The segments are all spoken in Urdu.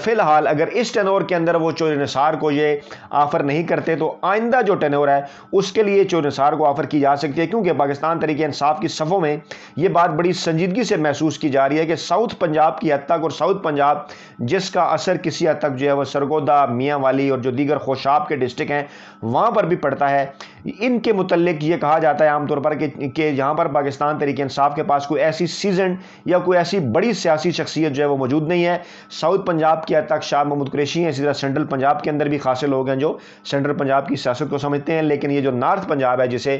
فی الحال اگر اس ٹینور کے اندر وہ چودھری نثار کو یہ آفر نہیں کرتے تو آئندہ جو ٹینور ہے اس کے لیے چودھری نثار کو آفر کی جا سکتی ہے، کیونکہ پاکستان تحریک انصاف کی صفوں میں یہ بات بڑی سنجیدگی سے محسوس کی جا رہی ہے کہ ساؤتھ پنجاب کی حد تک، اور ساؤتھ پنجاب جس کا اثر کسی حد تک جو ہے وہ سرگودا، میاں والی اور جو دیگر خوشاب کے ڈسٹرکٹ ہیں وہاں پر بھی پڑتا ہے، ان کے متعلق یہ کہا جاتا ہے عام طور پر کہ یہاں پر پاکستان تحریک انصاف کے پاس کوئی ایسی سیزنڈ یا کوئی ایسی بڑی سیاسی شخصیت جو ہے وہ موجود نہیں ہے۔ ساؤتھ پنجاب کی حد تک شاہ محمود قریشی ہیں، اسی طرح سینٹرل پنجاب کے اندر بھی خاصے لوگ ہیں جو سینٹرل پنجاب کی سیاست کو سمجھتے ہیں، لیکن یہ جو نارتھ پنجاب ہے جسے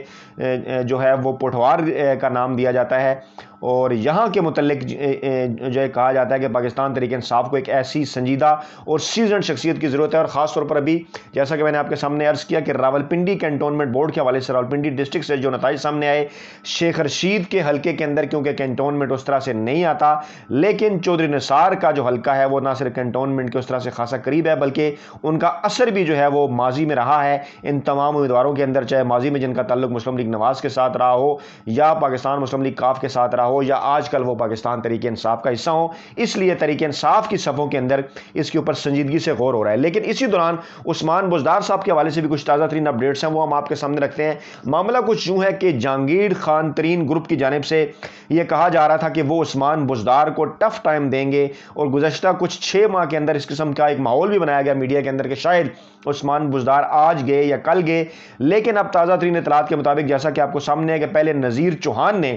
جو ہے وہ پوٹھوار کا نام دیا جاتا ہے، اور یہاں کے متعلق جو ہے کہا جاتا ہے کہ پاکستان تحریک انصاف کو ایک ایسی سنجیدہ اور سیزنڈ شخصیت کی ضرورت ہے، اور خاص طور پر ابھی جیسا کہ میں نے آپ کے سامنے عرض کیا کہ راولپنڈی کینٹونمنٹ بورڈ کے حوالے سے راولپنڈی ڈسٹرکٹ سے جو نتائج سامنے آئے، شیخ رشید کے حلقے کے اندر کیونکہ کینٹونمنٹ اس طرح سے نہیں آتا، لیکن چودھری نثار کا جو حلقہ ہے وہ نہ صرف کینٹونمنٹ کے اس طرح سے خاصا قریب ہے بلکہ ان کا اثر بھی جو ہے وہ ماضی میں رہا ہے ان تمام امیدواروں کے اندر، چاہے ماضی میں جن کا تعلق مسلم لیگ نواز کے ساتھ رہا ہو یا پاکستان مسلم لیگ کاف کے ساتھ رہا ہو یا آج کل وہ پاکستان تحریک انصاف کا حصہ ہو، اس لیے تحریک انصاف کی صفوں کے اندر اس کے اوپر سنجیدگی سے غور ہو رہا ہے۔ لیکن اسی دوران عثمان بزدار صاحب کے حوالے سے بھی کچھ تازہ ترین اپڈیٹس ہیں، وہ ہم آپ کے سامنے رکھتے ہیں۔ معاملہ کچھ یوں ہے کہ جہانگیر خان ترین گروپ کی جانب سے یہ کہا جا رہا تھا کہ وہ عثمان بزدار کو ٹف ٹائم دیں گے، اور گزشتہ کچھ 6 ماہ کے اندر اس قسم کا ایک ماحول بھی بنایا گیا میڈیا کے اندر کہ شاید عثمان بزدار آج گئے یا کل گئے، لیکن اب تازہ ترین اطلاعات کے مطابق جیسا کہ آپ کو سامنے ہے کہ پہلے نذیر چوہان نے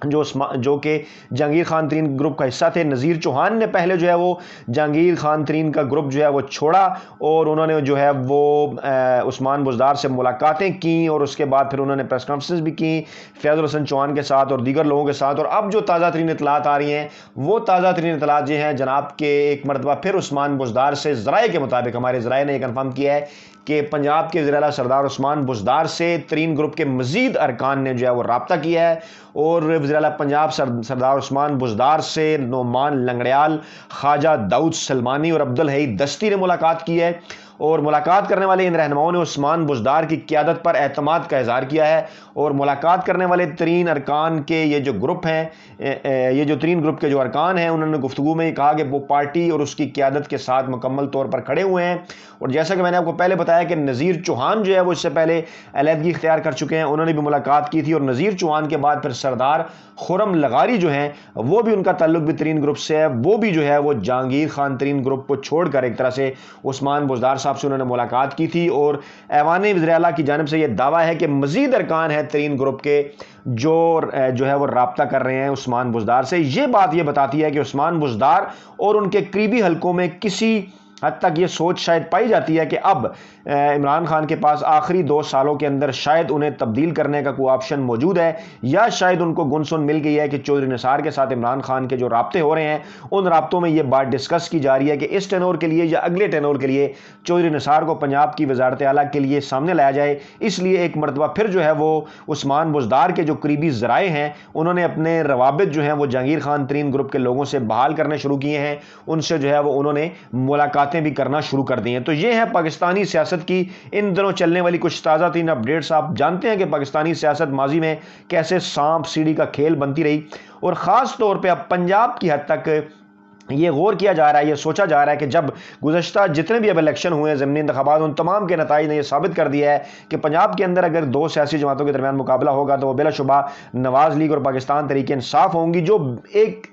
جو کہ جہانگیر خان ترین گروپ کا حصہ تھے، نذیر چوہان نے پہلے جو ہے وہ جہانگیر خان ترین کا گروپ جو ہے وہ چھوڑا، اور انہوں نے جو ہے وہ عثمان بزدار سے ملاقاتیں کیں، اور اس کے بعد پھر انہوں نے پریس کانفرنس بھی کی فیاض الحسن چوہان کے ساتھ اور دیگر لوگوں کے ساتھ، اور اب جو تازہ ترین اطلاعات آ رہی ہیں وہ تازہ ترین اطلاعات یہ ہیں جناب کہ ایک مرتبہ پھر عثمان بزدار سے ذرائع کے مطابق، ہمارے ذرائع نے یہ کنفرم کیا ہے کہ پنجاب کے وزیر اعلیٰ سردار عثمان بزدار سے ترین گروپ کے مزید ارکان نے جو ہے وہ رابطہ کیا ہے، اور وزیر اعلیٰ پنجاب سردار عثمان بزدار سے نعمان لنگڑیال، خواجہ داؤد سلمانی اور عبدالحی دستی نے ملاقات کی ہے، اور ملاقات کرنے والے ان رہنماؤں نے عثمان بزدار کی قیادت پر اعتماد کا اظہار کیا ہے، اور ملاقات کرنے والے ترین ارکان کے یہ جو گروپ ہیں، یہ جو ترین گروپ کے جو ارکان ہیں، انہوں نے گفتگو میں یہ کہا کہ وہ پارٹی اور اس کی قیادت کے ساتھ مکمل طور پر کھڑے ہوئے ہیں، اور جیسا کہ میں نے آپ کو پہلے بتایا کہ نذیر چوہان جو ہے وہ اس سے پہلے علیحدگی اختیار کر چکے ہیں، انہوں نے بھی ملاقات کی تھی، اور نذیر چوہان کے بعد پھر سردار خرم لغاری جو ہیں وہ بھی ان کا تعلق بھی ترین گروپ سے ہے، وہ بھی جو ہے وہ جہانگیر خان ترین گروپ کو چھوڑ کر ایک طرح سے عثمان بزدار صاحب سے انہوں نے ملاقات کی تھی، اور ایوان وزیر اعلیٰ کی جانب سے یہ دعویٰ ہے کہ مزید ارکان ہیں ترین گروپ کے جو ہے وہ رابطہ کر رہے ہیں عثمان بزدار سے۔ یہ بات یہ بتاتی ہے کہ عثمان بزدار اور ان کے قریبی حلقوں میں کسی حد تک یہ سوچ شاید پائی جاتی ہے کہ اب عمران خان کے پاس آخری 2 سالوں کے اندر شاید انہیں تبدیل کرنے کا کوئی آپشن موجود ہے، یا شاید ان کو گن سن مل گئی ہے کہ چودھری نثار کے ساتھ عمران خان کے جو رابطے ہو رہے ہیں ان رابطوں میں یہ بات ڈسکس کی جا رہی ہے کہ اس ٹینور کے لیے یا اگلے ٹینور کے لیے چودھری نثار کو پنجاب کی وزارت اعلیٰ کے لیے سامنے لایا جائے۔ اس لیے ایک مرتبہ پھر جو ہے وہ عثمان بزدار کے جو قریبی ذرائع ہیں انہوں نے اپنے روابط جو ہیں وہ جہانگیر خان ترین گروپ کے لوگوں سے بحال کرنے شروع کیے ہیں، ان سے جو ہے وہ انہوں نے ملاقاتیں بھی کرنا شروع کر دی ہیں۔ تو یہ ہے پاکستانی سیاست کی ان دنوں چلنے والی کچھ تازہ ترین اپڈیٹس۔ آپ جانتے ہیں کہ پاکستانی سیاست ماضی میں کیسے سانپ سیڑھی کا کھیل بنتی رہی، اور خاص طور پہ اب پنجاب کی حد تک یہ غور کیا جا رہا ہے، یہ سوچا جا رہا ہے کہ جب گزشتہ جتنے بھی اب الیکشن ہوئے ہیں ضمنی انتخابات، ان تمام کے نتائج نے یہ ثابت کر دیا ہے کہ پنجاب کے اندر اگر 2 سیاسی جماعتوں کے درمیان مقابلہ ہوگا تو وہ بلا شبہ نواز لیگ اور پاکستان تحریک انصاف ہوں گی، جو ایک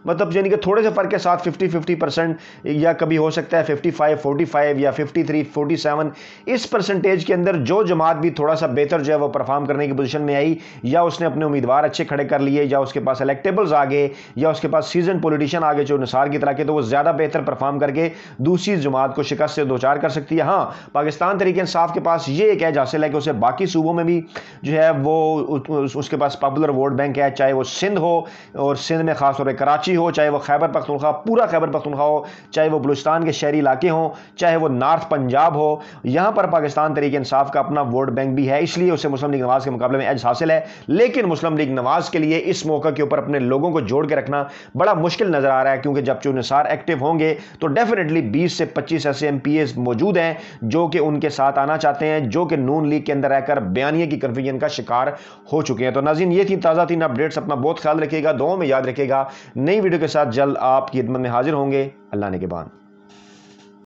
مطلب یعنی کہ تھوڑے سے فرق کے ساتھ 50-50% یا کبھی ہو سکتا ہے 55-45 یا 53-47 اس پرسنٹیج کے اندر جو جماعت بھی تھوڑا سا بہتر جو ہے وہ پرفارم کرنے کی پوزیشن میں آئی، یا اس نے اپنے امیدوار اچھے کھڑے کر لیے، یا اس کے پاس الیکٹیبلز آگے، یا اس کے پاس سیزن پولیٹیشین آگے جو نثار کی طرح کے، تو وہ زیادہ بہتر پرفارم کر کے دوسری جماعت کو شکست سے دوچار کر سکتی ہے۔ ہاں، پاکستان تحریک انصاف کے پاس یہ ایک ایج حاصل ہے کہ اسے باقی صوبوں میں بھی جو ہے وہ اس کے پاس پاپولر ووٹ بینک ہے، چاہے وہ سندھ ہو، اور سندھ میں خاص طور پہ کراچی ہو، چاہے وہ خیبر پختونخوا، پورا خیبر پختونخوا ہو، چاہے وہ بلوچستان کے شہری علاقے ہوں، چاہے وہ نارتھ پنجاب ہو، یہاں پر پاکستان تحریک انصاف کا اپنا ووٹ بینک بھی ہے، اس لیے اسے مسلم لیگ نواز کے مقابلے میں ایج حاصل ہے۔ لیکن مسلم لیگ نواز کے لیے اس موقع کے اوپر اپنے لوگوں کو جوڑ کے رکھنا بڑا مشکل نظر آ رہا ہے، کیونکہ جب چودھری نثار ایکٹیو ہوں گے تو ڈیفینیٹلی 20 سے 25 ایسے ایم پی ایز موجود ہیں جو کہ ان کے ساتھ آنا چاہتے ہیں، جو کہ نون لیگ کے اندر رہ کر بیانیے کی کنفیوژن کا شکار ہو چکے ہیں۔ تو ناظرین، یہ تھی تازہ ترین اپڈیٹس، اپنا بہت خیال رکھیے گا، دعاؤں میں یاد رکھیے گا۔ نئی ویڈیو کے ساتھ جلد آپ کی خدمت میں حاضر ہوں گے۔ اللہ نے کے بعد